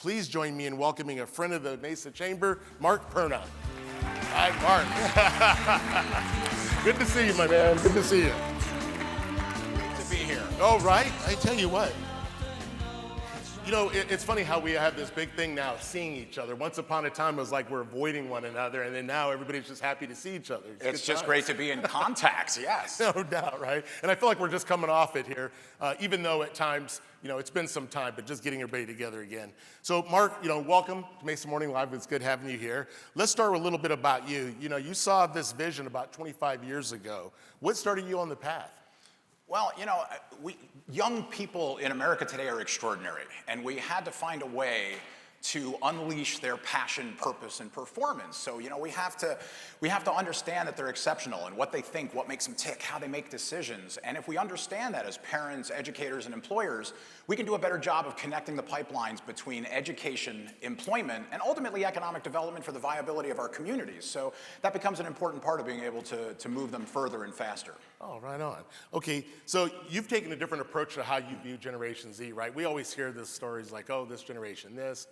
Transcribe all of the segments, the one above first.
Please join me in welcoming a friend of the Mesa Chamber, Perna. Hi, Mark. Good to see you, my man. Good to see you. Great to be here. Oh, right. I tell you what. You know, it's funny how we have this big thing now, seeing each other. Once upon a time, it was like we're avoiding one another, and then now everybody's just happy to see each other. It's just great to be in contact, yes. No doubt, right? And I feel like we're just coming off it here, even though at times, you know, it's been some time, but just getting everybody together again. So, Mark, you know, welcome to Mesa Morning Live. It's good having you here. Let's start with a little bit about you. You know, you saw this vision about 25 years ago. What started you on the path? Well, you know, young people in America today are extraordinary, and we had to find a way to unleash their passion, purpose, and performance. So, you know, we have to understand that they're exceptional and what they think, what makes them tick, how they make decisions. And if we understand that as parents, educators, and employers, we can do a better job of connecting the pipelines between education, employment, and ultimately economic development for the viability of our communities. So that becomes an important part of being able to move them further and faster. Oh, right on. Okay, so you've taken a different approach to how you view Generation Z, right? We always hear this stories like, oh, this generation this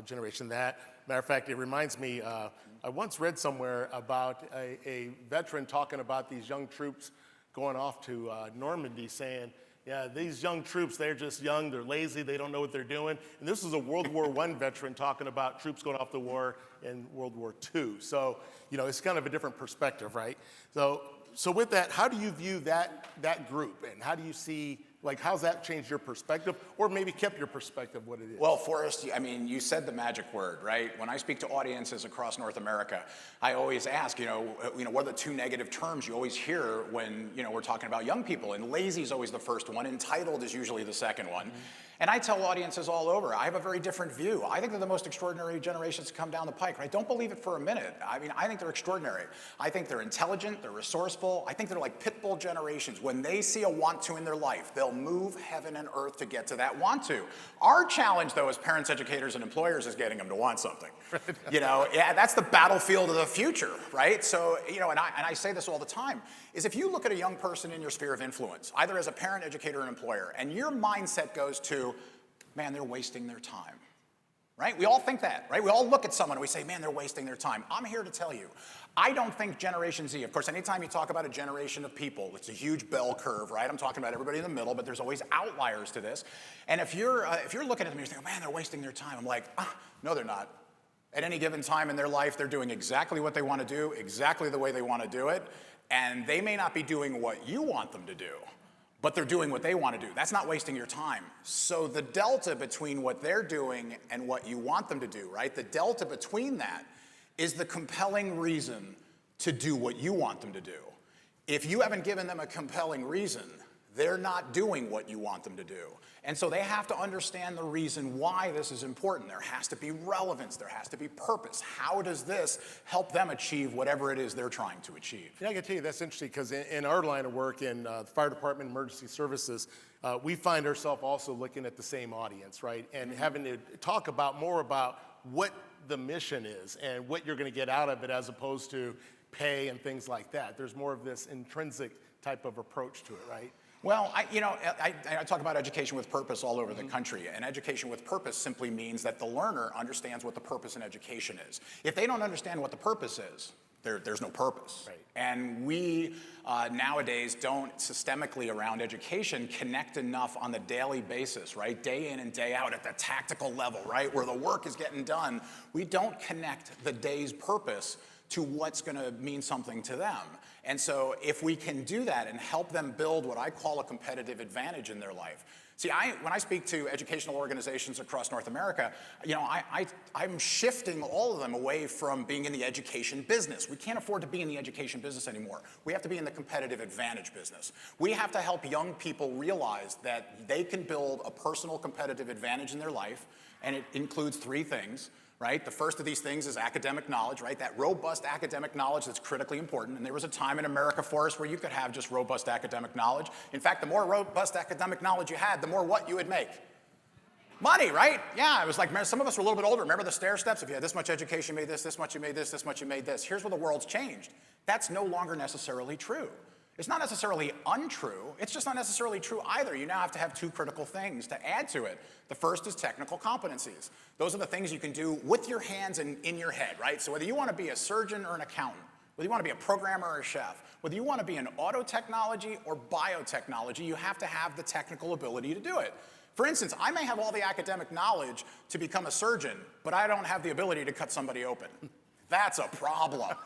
generation that. Matter of fact, it reminds me, I once read somewhere about a veteran talking about these young troops going off to Normandy saying, yeah, these young troops, they're just young, they're lazy, they don't know what they're doing. And this is a World War I veteran talking about troops going off to war in World War II. So, you know, it's kind of a different perspective, right? So with that, how do you view that group, and how do you see, like, how's that changed your perspective, or maybe kept your perspective what it is? Well, Forrest, I mean, you said the magic word, right? When I speak to audiences across North America, I always ask, you know, what are the two negative terms you always hear when, you know, we're talking about young people? And lazy is always the first one, entitled is usually the second one. Mm-hmm. And I tell audiences all over, I have a very different view. I think they're the most extraordinary generations to come down the pike, right? Don't believe it for a minute. I mean, I think they're extraordinary. I think they're intelligent, they're resourceful. I think they're like pit bull generations. When they see a want to in their life, they'll move heaven and earth to get to that want to. Our challenge, though, as parents, educators, and employers is getting them to want something. You know, yeah, that's the battlefield of the future, right? So, you know, and I say this all the time, is if you look at a young person in your sphere of influence, either as a parent, educator, and employer, and your mindset goes to, man, they're wasting their time, right? We all think that, right? We all look at someone and we say, man, they're wasting their time. I'm here to tell you, I don't think Generation Z, of course, anytime you talk about a generation of people, it's a huge bell curve, right? I'm talking about everybody in the middle, but there's always outliers to this. And if you're looking at them and you're thinking, man, they're wasting their time, I'm like, no, they're not. At any given time in their life, they're doing exactly what they want to do, exactly the way they want to do it, and they may not be doing what you want them to do, but they're doing what they want to do. That's not wasting your time. So the delta between what they're doing and what you want them to do, right? The delta between that is the compelling reason to do what you want them to do. If you haven't given them a compelling reason, they're not doing what you want them to do. And so they have to understand the reason why this is important. There has to be relevance. There has to be purpose. How does this help them achieve whatever it is they're trying to achieve? Yeah, I can tell you that's interesting because in our line of work in the fire department, emergency services, we find ourselves also looking at the same audience, right? And having to talk about more about what the mission is and what you're going to get out of it as opposed to pay and things like that. There's more of this intrinsic type of approach to it, right? Well, I talk about education with purpose all over the country, and education with purpose simply means that the learner understands what the purpose in education is. If they don't understand what the purpose is, there's no purpose. Right. And we nowadays don't systemically around education connect enough on the daily basis, right? Day in and day out at the tactical level, right? Where the work is getting done. We don't connect the day's purpose to what's going to mean something to them. And so if we can do that and help them build what I call a competitive advantage in their life. See, when I speak to educational organizations across North America, you know, I'm shifting all of them away from being in the education business. We can't afford to be in the education business anymore. We have to be in the competitive advantage business. We have to help young people realize that they can build a personal competitive advantage in their life, and it includes three things. Right? The first of these things is academic knowledge, right? That robust academic knowledge that's critically important. And there was a time in America, Forrest, where you could have just robust academic knowledge. In fact, the more robust academic knowledge you had, the more what you would make? Money, right? Yeah, it was like, some of us were a little bit older. Remember the stair steps? If you had this much education, you made this much you made this much you made this. Here's where the world's changed. That's no longer necessarily true. It's not necessarily untrue, it's just not necessarily true either. You now have to have two critical things to add to it. The first is technical competencies. Those are the things you can do with your hands and in your head, right? So whether you want to be a surgeon or an accountant, whether you want to be a programmer or a chef, whether you want to be in auto technology or biotechnology, you have to have the technical ability to do it. For instance, I may have all the academic knowledge to become a surgeon, but I don't have the ability to cut somebody open. That's a problem,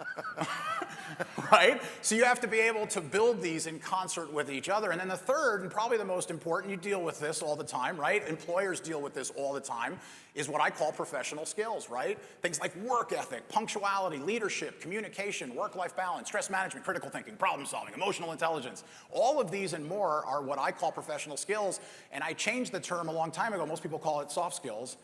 right? So you have to be able to build these in concert with each other. And then the third, and probably the most important, you deal with this all the time, right? Employers deal with this all the time, is what I call professional skills, right? Things like work ethic, punctuality, leadership, communication, work-life balance, stress management, critical thinking, problem solving, emotional intelligence. All of these and more are what I call professional skills. And I changed the term a long time ago. Most people call it soft skills.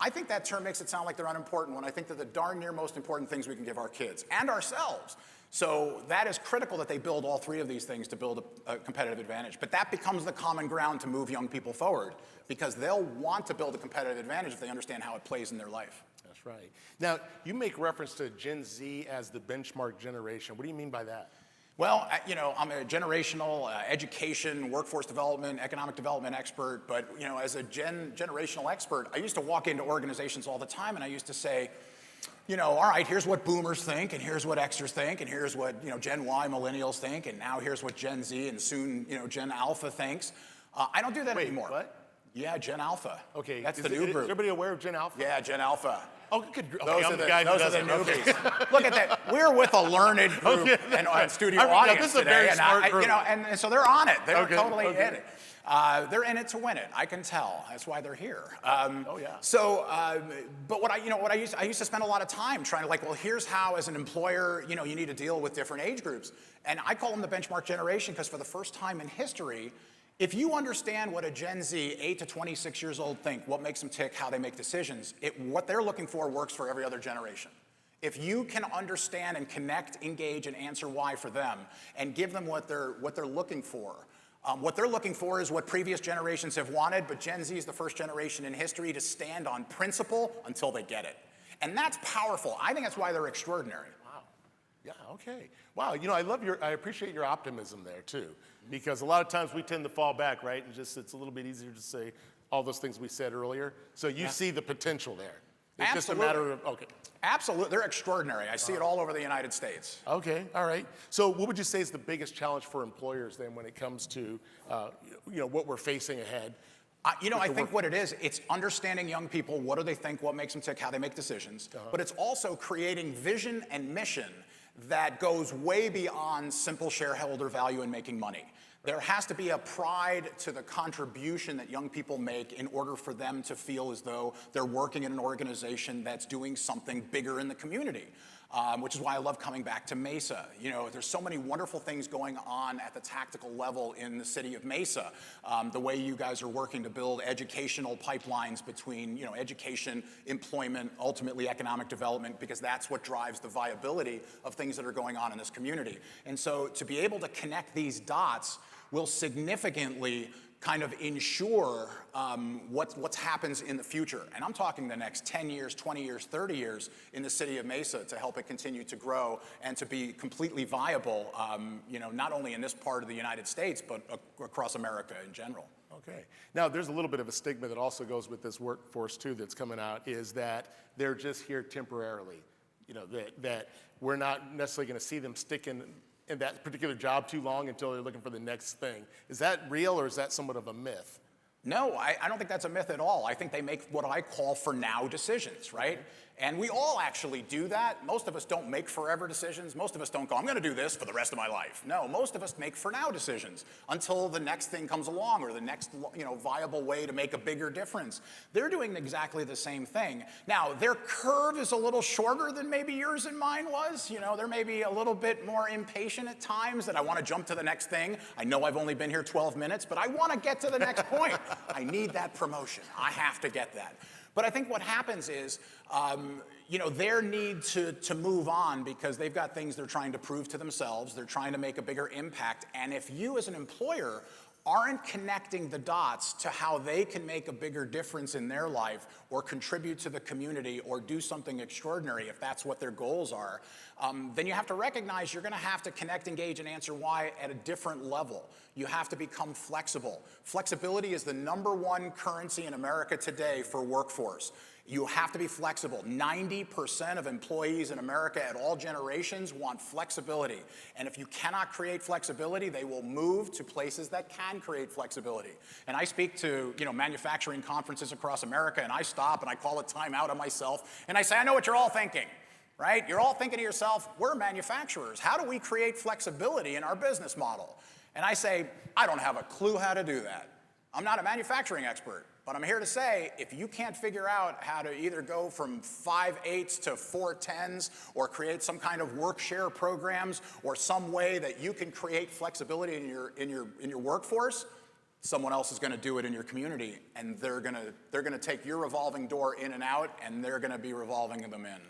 I think that term makes it sound like they're unimportant when I think they're the darn near most important things we can give our kids and ourselves. So that is critical that they build all three of these things to build a competitive advantage. But that becomes the common ground to move young people forward because they'll want to build a competitive advantage if they understand how it plays in their life. That's right. Now, you make reference to Gen Z as the benchmark generation. What do you mean by that? Well, you know, I'm a generational education, workforce development, economic development expert, but you know, as a generational expert, I used to walk into organizations all the time and I used to say, you know, all right, here's what boomers think, and here's what Xers think, and here's what, you know, Gen Y millennials think, and now here's what Gen Z and soon, you know, Gen Alpha thinks. I don't do that anymore. What? Yeah, Gen Alpha. Okay. That's the new Is group. everybody aware of Gen Alpha? Yeah, Gen Alpha. Oh, good. Okay, Those I'm are the guy who those are doesn't. the newbies. Okay. Look at that. We're with a learned group and studio audience this is a today, very and smart group. you know, and so they're on it. They're totally okay. in it. They're in it to win it. I can tell. That's why they're here. Oh yeah. So, but what I used to spend a lot of time trying to like, well, here's how as an employer, you know, you need to deal with different age groups, and I call them the benchmark generation because for the first time in history, if you understand what a Gen Z, 8 to 26 years old think, what makes them tick, how they make decisions, what they're looking for works for every other generation. If you can understand and connect, engage, and answer why for them, and give them what they're looking for. What they're looking for is what previous generations have wanted, but Gen Z is the first generation in history to stand on principle until they get it. And that's powerful. I think that's why they're extraordinary. Wow. Yeah, okay. Wow, you know, I appreciate your optimism there too, because a lot of times we tend to fall back, right? And just, it's a little bit easier to say all those things we said earlier. So you see the potential there. It's Absolutely. just a matter of, okay. Absolutely, they're extraordinary. I see it all over the United States. Okay, all right. So what would you say is the biggest challenge for employers then when it comes to, you know, what we're facing ahead? You know, I think what it is, it's understanding young people, what do they think, what makes them tick, how they make decisions, but it's also creating vision and mission that goes way beyond simple shareholder value and making money. There has to be a pride to the contribution that young people make in order for them to feel as though they're working in an organization that's doing something bigger in the community. Which is why I love coming back to Mesa. You know, there's so many wonderful things going on at the tactical level in the city of Mesa. The way you guys are working to build educational pipelines between, you know, education, employment, ultimately economic development, because that's what drives the viability of things that are going on in this community. And so to be able to connect these dots will significantly kind of ensure what happens in the future. And I'm talking the next 10 years, 20 years, 30 years in the city of Mesa to help it continue to grow and to be completely viable, you know, not only in this part of the United States, but across America in general. Okay. Now, there's a little bit of a stigma that also goes with this workforce too that's coming out, is that they're just here temporarily. You know, that we're not necessarily going to see them stick in that particular job too long until they're looking for the next thing. Is that real or is that somewhat of a myth? No, I don't think that's a myth at all. I think they make what I call for now decisions, right? And we all actually do that. Most of us don't make forever decisions. Most of us don't go, I'm going to do this for the rest of my life. No, most of us make for now decisions until the next thing comes along or the next, you know, viable way to make a bigger difference. They're doing exactly the same thing. Now, their curve is a little shorter than maybe yours and mine was. You know, they're maybe a little bit more impatient at times that I want to jump to the next thing. I know I've only been here 12 minutes, but I want to get to the next point. I need that promotion. I have to get that. But I think what happens is, you know, their need to move on because they've got things they're trying to prove to themselves. They're trying to make a bigger impact. And if you as an employer aren't connecting the dots to how they can make a bigger difference in their life or contribute to the community or do something extraordinary, if that's what their goals are, then you have to recognize you're going to have to connect, engage, and answer why at a different level. You have to become flexible. Flexibility is the #1 currency in America today for workforce. You have to be flexible. 90% of employees in America at all generations want flexibility. And if you cannot create flexibility, they will move to places that can create flexibility. And I speak to manufacturing conferences across America, and I stop and I call a timeout on myself, and I say, I know what you're all thinking, right? You're all thinking to yourself, we're manufacturers. How do we create flexibility in our business model? And I say, I don't have a clue how to do that. I'm not a manufacturing expert. But I'm here to say, if you can't figure out how to either go from 5/8s to 4/10s or create some kind of work share programs or some way that you can create flexibility in your workforce, someone else is going to do it in your community, and they're going to take your revolving door in and out, and they're going to be revolving them in.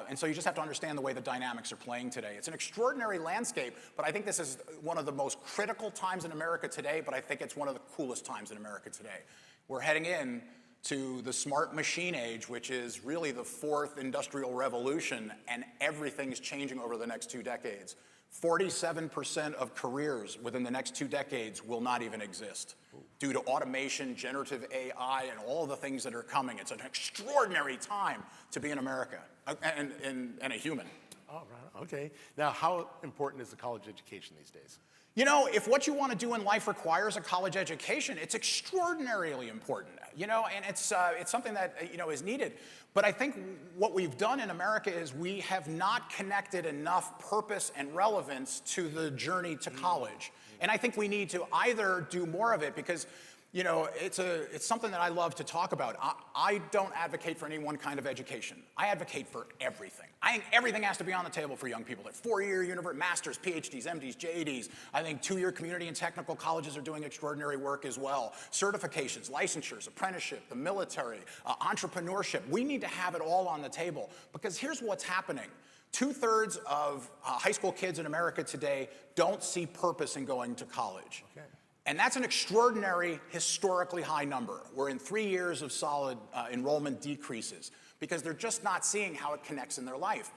And so you just have to understand the way the dynamics are playing today. It's an extraordinary landscape, but I think this is one of the most critical times in America today, but I think it's one of the coolest times in America today. We're heading in to the smart machine age, which is really the 4th industrial revolution, and everything's changing over the next 2 decades. 47% of careers within the next 2 decades will not even exist due to automation, generative AI, and all the things that are coming. It's an extraordinary time to be in America and a human. All right, okay. Now, how important is the college education these days? If what you want to do in life requires a college education, it's extraordinarily important, and it's something that, is needed. But I think what we've done in America is we have not connected enough purpose and relevance to the journey to college. And I think we need to either do more of it because, it's something that I love to talk about. I don't advocate for any one kind of education. I advocate for everything. I think everything has to be on the table for young people. At 4-year university, masters, PhDs, MDs, JDs. I think 2-year community and technical colleges are doing extraordinary work as well. Certifications, licensures, apprenticeship, the military, entrepreneurship. We need to have it all on the table because here's what's happening. 2/3 of high school kids in America today don't see purpose in going to college. Okay. And that's an extraordinary, historically high number. We're in 3 years of solid enrollment decreases because they're just not seeing how it connects in their life.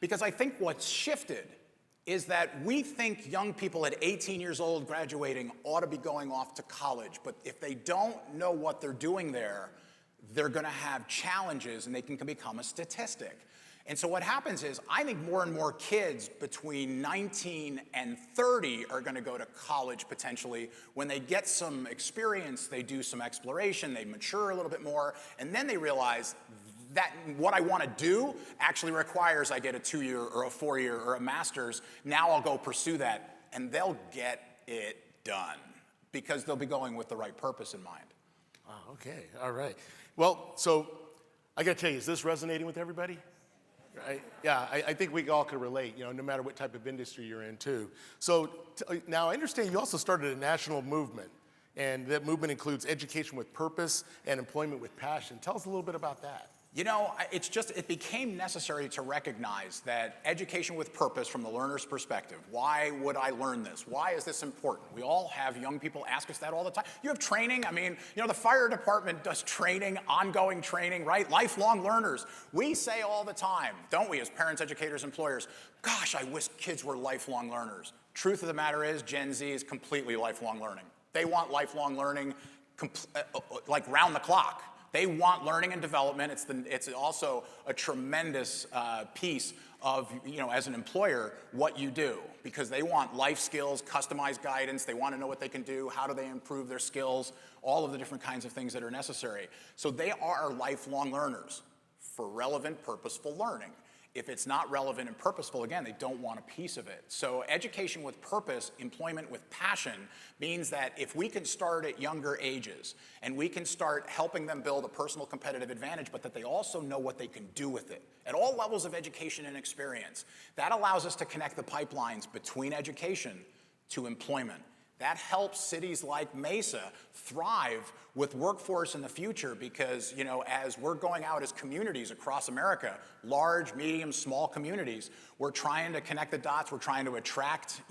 Because I think what's shifted is that we think young people at 18 years old graduating ought to be going off to college. But if they don't know what they're doing there, they're going to have challenges and they can become a statistic. And so what happens is, I think more and more kids between 19 and 30 are going to go to college potentially. When they get some experience, they do some exploration, they mature a little bit more, and then they realize that what I want to do actually requires I get a 2-year or a 4-year or a master's. Now I'll go pursue that, and they'll get it done because they'll be going with the right purpose in mind. Oh, okay, all right. Well, so I got to tell you, is this resonating with everybody? Right? Yeah, I think we all could relate, no matter what type of industry you're in, too. So now I understand you also started a national movement, and that movement includes education with purpose and employment with passion. Tell us a little bit about that. It became necessary to recognize that education with purpose from the learner's perspective. Why would I learn this? Why is this important? We all have young people ask us that all the time. You have training. I mean, the fire department does training, ongoing training, right? Lifelong learners. We say all the time, don't we, as parents, educators, employers, gosh, I wish kids were lifelong learners. Truth of the matter is, Gen Z is completely lifelong learning. They want lifelong learning like round the clock. They want learning and development. It's also a tremendous piece of, as an employer, what you do, because they want life skills, customized guidance. They want to know what they can do. How do they improve their skills? All of the different kinds of things that are necessary. So they are lifelong learners for relevant, purposeful learning. If it's not relevant and purposeful, again, they don't want a piece of it. So education with purpose, employment with passion, means that if we can start at younger ages and we can start helping them build a personal competitive advantage, but that they also know what they can do with it at all levels of education and experience, that allows us to connect the pipelines between education to employment. That helps cities like Mesa thrive with workforce in the future because, as we're going out as communities across America, large, medium, small communities, we're trying to connect the dots. We're trying to attract,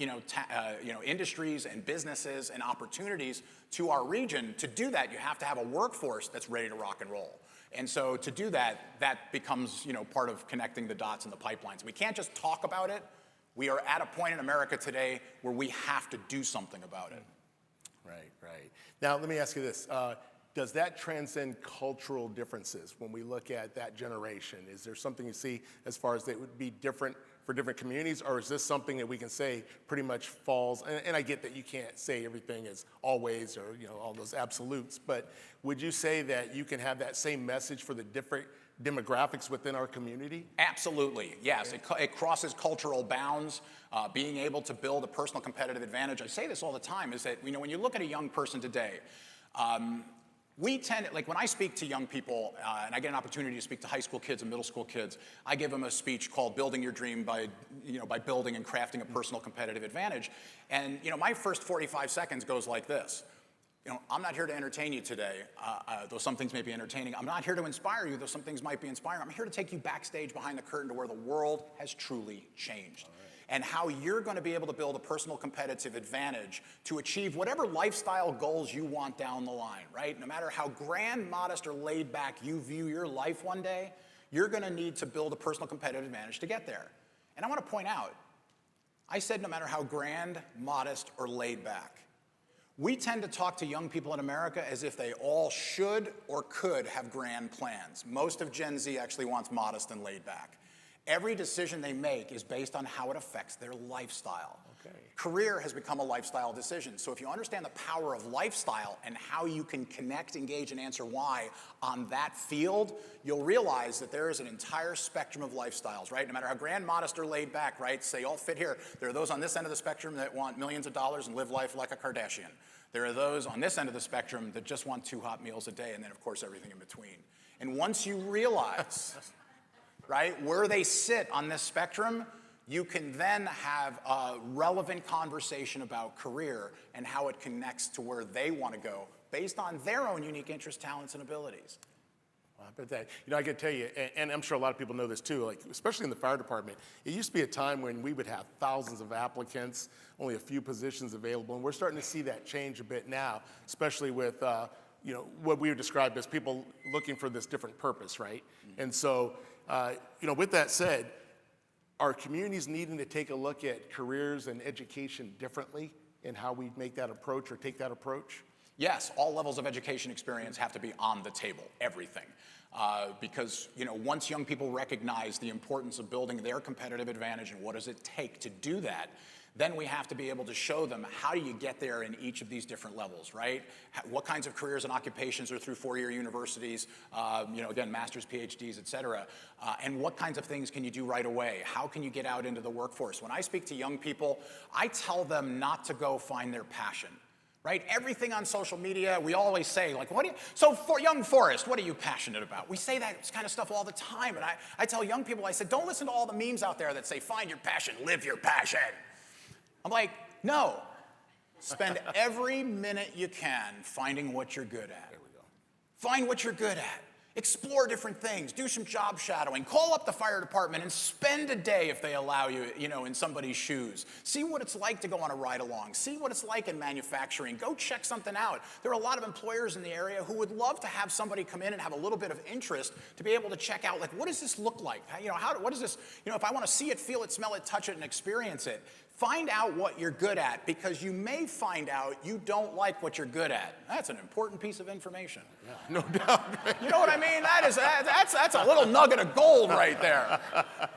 industries and businesses and opportunities to our region. To do that, you have to have a workforce that's ready to rock and roll. And so to do that, that becomes, part of connecting the dots and the pipelines. We can't just talk about it. We are at a point in America today where we have to do something about it. Right. Now, let me ask you this. Does that transcend cultural differences when we look at that generation? Is there something you see as far as that would be different for different communities, or is this something that we can say pretty much falls, and I get that you can't say everything is always or all those absolutes, but would you say that you can have that same message for the different demographics within our community? Absolutely, yes. It crosses cultural bounds. Being able to build a personal competitive advantage. I say this all the time, is that when you look at a young person today, we tend, like when I speak to young people, and I get an opportunity to speak to high school kids and middle school kids, I give them a speech called "Building Your Dream" by building and crafting a personal competitive advantage. And my first 45 seconds goes like this. I'm not here to entertain you today, though some things may be entertaining. I'm not here to inspire you, though some things might be inspiring. I'm here to take you backstage behind the curtain to where the world has truly changed. And how you're going to be able to build a personal competitive advantage to achieve whatever lifestyle goals you want down the line, right? No matter how grand, modest, or laid back you view your life one day, you're going to need to build a personal competitive advantage to get there. And I want to point out, I said no matter how grand, modest, or laid back. We tend to talk to young people in America as if they all should or could have grand plans. Most of Gen Z actually wants modest and laid back. Every decision they make is based on how it affects their lifestyle. Okay. Career has become a lifestyle decision. So if you understand the power of lifestyle and how you can connect, engage, and answer why on that field, you'll realize that there is an entire spectrum of lifestyles, right? No matter how grand, modest, or laid back, right? So they all fit here. There are those on this end of the spectrum that want millions of dollars and live life like a Kardashian. There are those on this end of the spectrum that just want 2 hot meals a day, and then, of course, everything in between. And once you realize right, where they sit on this spectrum, you can then have a relevant conversation about career and how it connects to where they want to go based on their own unique interests, talents, and abilities. Well, I bet that, I can tell you, and I'm sure a lot of people know this too, like especially in the fire department, it used to be a time when we would have thousands of applicants, only a few positions available, and we're starting to see that change a bit now, especially with what we would describe as people looking for this different purpose, right? Mm-hmm. And so, with that said, are communities needing to take a look at careers and education differently in how we make that approach or take that approach? Yes, all levels of education experience have to be on the table, everything. Because, once young people recognize the importance of building their competitive advantage and what does it take to do that, then we have to be able to show them how do you get there in each of these different levels, right? What kinds of careers and occupations are through 4-year universities, again, masters, PhDs, et cetera, and what kinds of things can you do right away? How can you get out into the workforce? When I speak to young people, I tell them not to go find their passion. Right? Everything on social media, we always say, like, for young Forrest, what are you passionate about? We say that kind of stuff all the time, and I tell young people, I said, don't listen to all the memes out there that say, find your passion, live your passion. I'm like, no. Spend every minute you can finding what you're good at. There we go. Find what you're good at. Explore different things. Do some job shadowing. Call up the fire department and spend a day, if they allow you, in somebody's shoes. See what it's like to go on a ride along. See what it's like in manufacturing. Go check something out. There are a lot of employers in the area who would love to have somebody come in and have a little bit of interest to be able to check out, like, what does this look like? What is this? If I want to see it, feel it, smell it, touch it, and experience it. Find out what you're good at, because you may find out you don't like what you're good at. That's an important piece of information. Yeah, no doubt. You know what I mean? That's a little nugget of gold right there.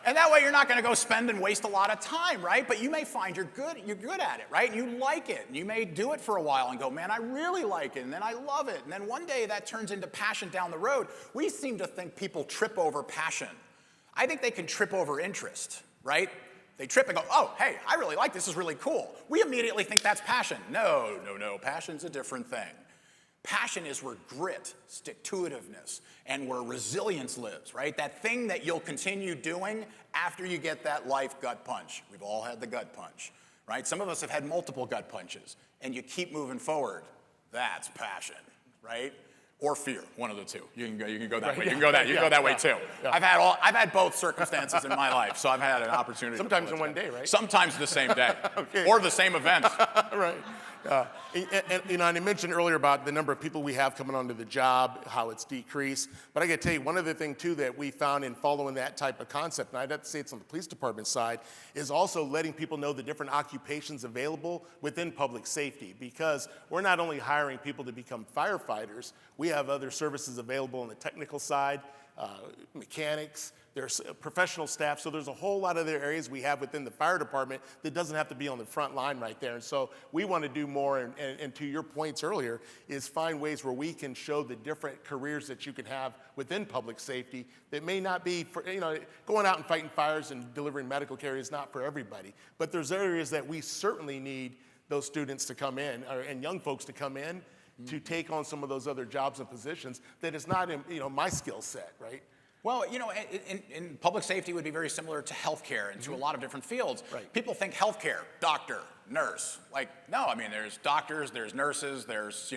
And that way you're not going to go spend and waste a lot of time, right? But you may find you're good at it, right? And you like it. And you may do it for a while and go, man, I really like it. And then I love it. And then one day that turns into passion down the road. We seem to think people trip over passion. I think they can trip over interest, right? They trip and go, oh, hey, I really like this. This is really cool. We immediately think that's passion. No. Passion's a different thing. Passion is where grit, stick-to-itiveness, and where resilience lives, right? That thing that you'll continue doing after you get that life gut punch. We've all had the gut punch. right? Some of us have had multiple gut punches, and you keep moving forward. That's passion, right? Or fear, one of the two. You can go that way. You can go that way too. Yeah. I've had both circumstances in my life, so I've had an opportunity. Sometimes in one day, right? Sometimes the same day, Okay. or the same event. Right. And I mentioned earlier about the number of people we have coming onto the job, how it's decreased. But I got to tell you, one other thing too that we found in following that type of concept, and I'd have to say it's on the police department side, is also letting people know the different occupations available within public safety. Because we're not only hiring people to become firefighters, we have other services available on the technical side, mechanics, there's professional staff, so there's a whole lot of other areas we have within the fire department that doesn't have to be on the front line right there. And so we want to do more, and to your points earlier, is find ways where we can show the different careers that you can have within public safety that may not be, for, going out and fighting fires and delivering medical care is not for everybody. But there's areas that we certainly need those students to come in, and young folks to come in, to take on some of those other jobs and positions that is not in my skill set, right? Well, in public safety would be very similar to healthcare and to a lot of different fields. Right. People think healthcare, doctor, nurse. Like, no, I mean, there's doctors, there's nurses, there's,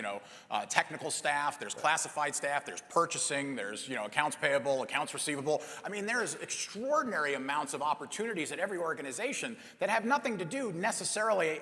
technical staff, there's classified staff, there's purchasing, there's, accounts payable, accounts receivable. I mean, there's extraordinary amounts of opportunities at every organization that have nothing to do necessarily,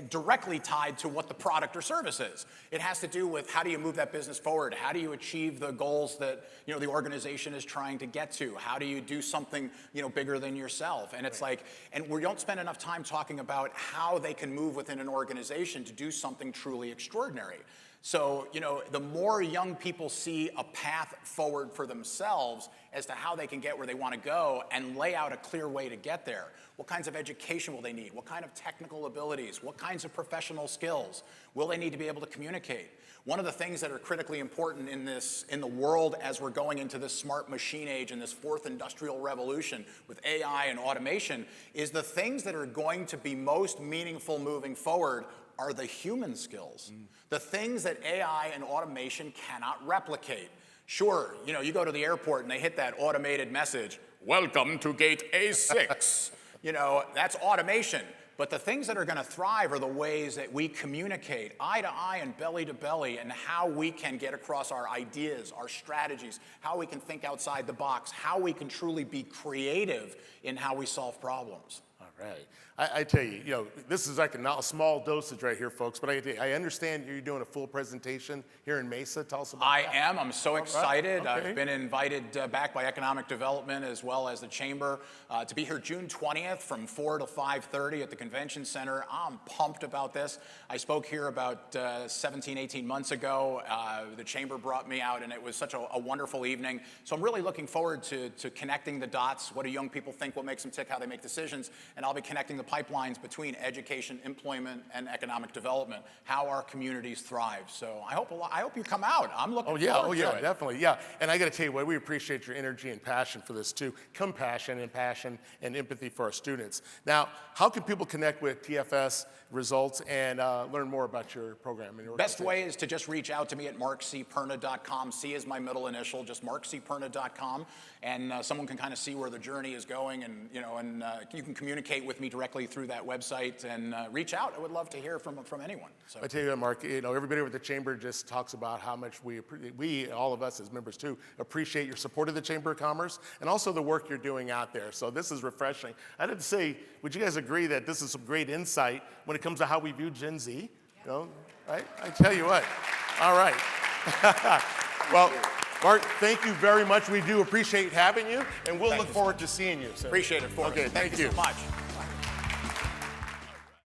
directly tied to what the product or service is. It has to do with how do you move that business forward? How do you achieve the goals that, the organization is trying to get to? How do you do something, bigger than yourself? And it's like, and we don't spend enough time talking about how they can move within an organization to do something truly extraordinary. So, the more young people see a path forward for themselves as to how they can get where they want to go and lay out a clear way to get there. What kinds of education will they need? What kind of technical abilities? What kinds of professional skills? Will they need to be able to communicate? One of the things that are critically important in the world as we're going into this smart machine age and this fourth industrial revolution with AI and automation is the things that are going to be most meaningful moving forward are the human skills. The things that AI and automation cannot replicate. Sure, you go to the airport and they hit that automated message, welcome to gate A6. That's automation. But the things that are going to thrive are the ways that we communicate eye to eye and belly to belly, and how we can get across our ideas, our strategies, how we can think outside the box, how we can truly be creative in how we solve problems. All right. I tell you, this is like a small dosage right here, folks, but I understand you're doing a full presentation here in Mesa. Tell us about that. I am. I'm so excited. Right. Okay. I've been invited back by Economic Development as well as the Chamber to be here June 20th from 4 to 5:30 at the Convention Center. I'm pumped about this. I spoke here about 17, 18 months ago. The Chamber brought me out, and it was such a wonderful evening. So I'm really looking forward to connecting the dots. What do young people think? What makes them tick? How they make decisions? And I'll be connecting the pipelines between education, employment, and economic development, how our communities thrive. So I hope you come out. I'm looking forward to it. Definitely, yeah. And I got to tell you what, we appreciate your energy and passion for this too. Compassion and passion and empathy for our students. Now, how can people connect with TFS Results and learn more about your program? And your Best way is to just reach out to me at markcperna.com. C is my middle initial, just markcperna.com, and someone can kind of see where the journey is going, and you can communicate with me directly through that website and reach out. I would love to hear from anyone. So. I tell you what, Mark, everybody over at the Chamber just talks about how much we, all of us as members too, appreciate your support of the Chamber of Commerce and also the work you're doing out there. So this is refreshing. I'd have to say, would you guys agree that this is some great insight when it comes to how we view Gen Z? Right? I tell you what. All right. Well, Mark, thank you very much. We do appreciate having you, and we'll look forward to seeing you. So. Appreciate it, Forrest. Okay, thank you so much.